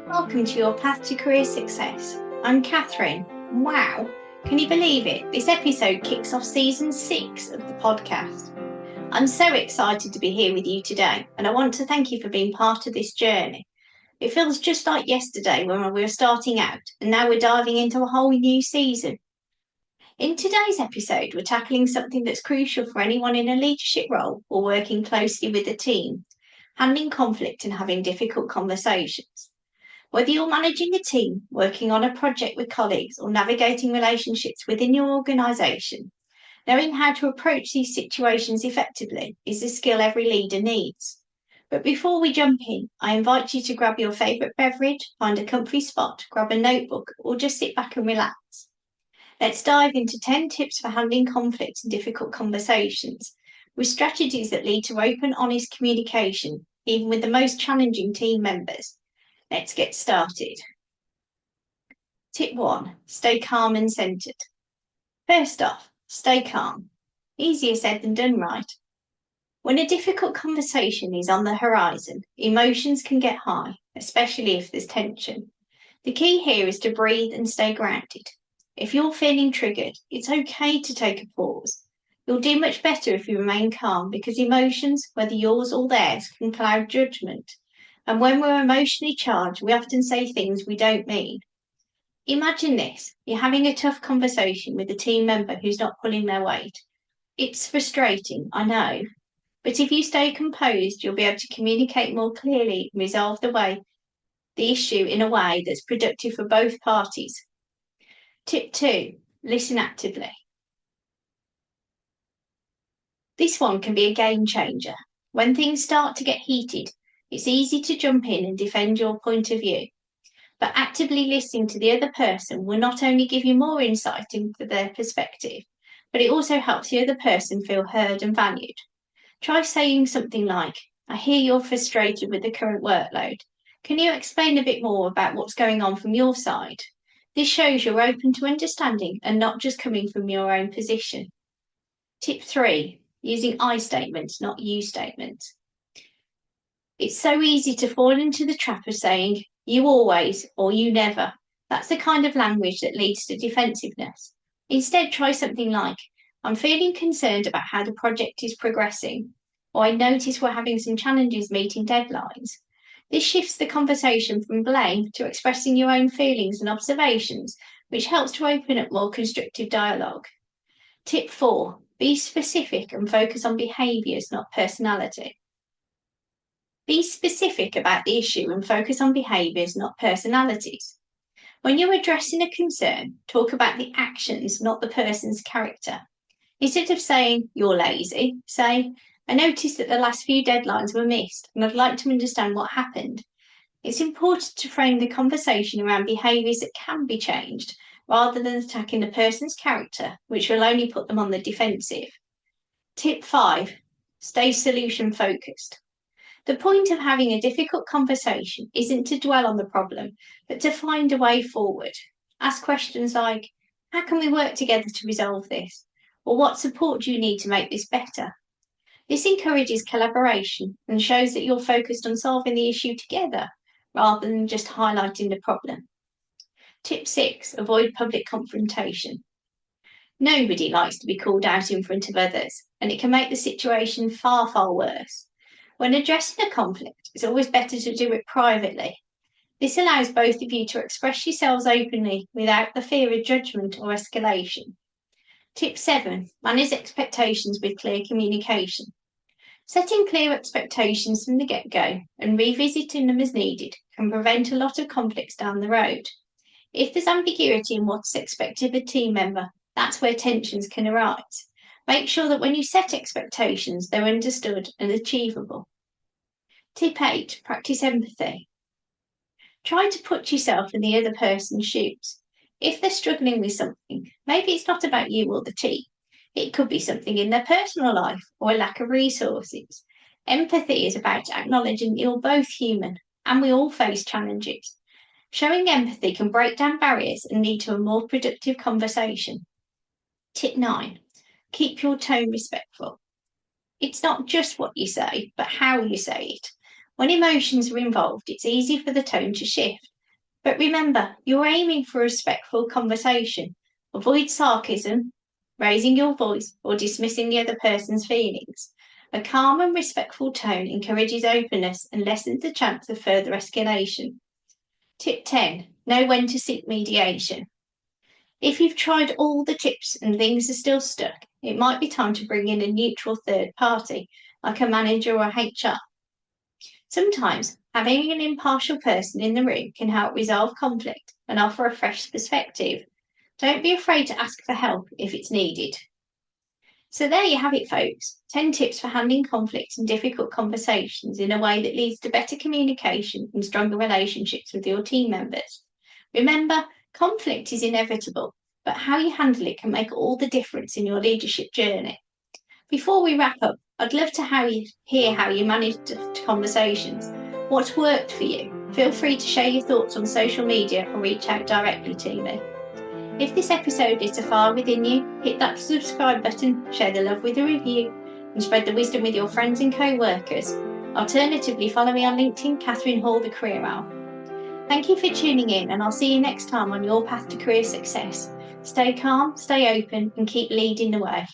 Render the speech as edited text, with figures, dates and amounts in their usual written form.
Welcome to your path to career success. I'm Catherine. Wow, can you believe it? This episode kicks off season 6 of the podcast. I'm so excited to be here with you today, and I want to thank you for being part of this journey. It feels just like yesterday when we were starting out, and now we're diving into a whole new season. In today's episode, we're tackling something that's crucial for anyone in a leadership role or working closely with a team: handling conflict and having difficult conversations. Whether you're managing a team, working on a project with colleagues, or navigating relationships within your organisation, knowing how to approach these situations effectively is a skill every leader needs. But before we jump in, I invite you to grab your favourite beverage, find a comfy spot, grab a notebook, or just sit back and relax. Let's dive into 10 tips for handling conflict and difficult conversations, with strategies that lead to open, honest communication, even with the most challenging team members. Let's get started. Tip 1. Stay calm and centred. First off, stay calm. Easier said than done, right? When a difficult conversation is on the horizon, emotions can get high, especially if there's tension. The key here is to breathe and stay grounded. If you're feeling triggered, it's okay to take a pause. You'll do much better if you remain calm, because emotions, whether yours or theirs, can cloud judgment. And when we're emotionally charged, we often say things we don't mean. Imagine this: you're having a tough conversation with a team member who's not pulling their weight. It's frustrating, I know, but if you stay composed, you'll be able to communicate more clearly and resolve the issue in a way that's productive for both parties. Tip 2. Listen actively. This one can be a game changer. When things start to get heated, it's easy to jump in and defend your point of view. But actively listening to the other person will not only give you more insight into their perspective, but it also helps the other person feel heard and valued. Try saying something like, "I hear you're frustrated with the current workload. Can you explain a bit more about what's going on from your side?" This shows you're open to understanding and not just coming from your own position. Tip 3. Using I statements, not you statements. It's so easy to fall into the trap of saying, "you always," or "you never." That's the kind of language that leads to defensiveness. Instead, try something like, "I'm feeling concerned about how the project is progressing," or "I notice we're having some challenges meeting deadlines." This shifts the conversation from blame to expressing your own feelings and observations, which helps to open up more constructive dialogue. Tip 4. Be specific and focus on behaviours, not personality. Be specific about the issue and focus on behaviours, not personalities. When you're addressing a concern, talk about the actions, not the person's character. Instead of saying, "you're lazy," say, "I noticed that the last few deadlines were missed and I'd like to understand what happened." It's important to frame the conversation around behaviours that can be changed, rather than attacking the person's character, which will only put them on the defensive. Tip 5. Stay solution focused. The point of having a difficult conversation isn't to dwell on the problem, but to find a way forward. Ask questions like, "how can we work together to resolve this?" Or "what support do you need to make this better?" This encourages collaboration and shows that you're focused on solving the issue together, rather than just highlighting the problem. Tip 6. Avoid public confrontation. Nobody likes to be called out in front of others, and it can make the situation far, far worse. When addressing a conflict, it's always better to do it privately. This allows both of you to express yourselves openly without the fear of judgment or escalation. Tip 7. Manage expectations with clear communication. Setting clear expectations from the get-go and revisiting them as needed can prevent a lot of conflicts down the road. If there's ambiguity in what's expected of a team member, that's where tensions can arise. Make sure that when you set expectations, they're understood and achievable. Tip 8. Practice empathy. Try to put yourself in the other person's shoes. If they're struggling with something, maybe it's not about you or the team. It could be something in their personal life or a lack of resources. Empathy is about acknowledging that you're both human and we all face challenges. Showing empathy can break down barriers and lead to a more productive conversation. Tip 9. Keep your tone respectful. It's not just what you say, but how you say it. When emotions are involved, it's easy for the tone to shift, But remember, you're aiming for a respectful conversation. Avoid sarcasm, raising your voice, or dismissing the other person's feelings. A calm and respectful tone encourages openness and lessens the chance of further escalation. Tip 10. Know when to seek mediation. If you've tried all the tips and things are still stuck, it might be time to bring in a neutral third party, like a manager or HR. Sometimes having an impartial person in the room can help resolve conflict and offer a fresh perspective. Don't be afraid to ask for help if it's needed. So there you have it, folks. 10 tips for handling conflict and difficult conversations in a way that leads to better communication and stronger relationships with your team members. Remember, conflict is inevitable, but how you handle it can make all the difference in your leadership journey. Before we wrap up, I'd love to hear how you managed conversations. What's worked for you? Feel free to share your thoughts on social media or reach out directly to me. If this episode lit a fire within you, hit that subscribe button, share the love with a review, and spread the wisdom with your friends and co-workers. Alternatively, follow me on LinkedIn, Catherine Hall, the Career Owl. Thank you for tuning in, and I'll see you next time on your path to career success. Stay calm, stay open, and keep leading the way.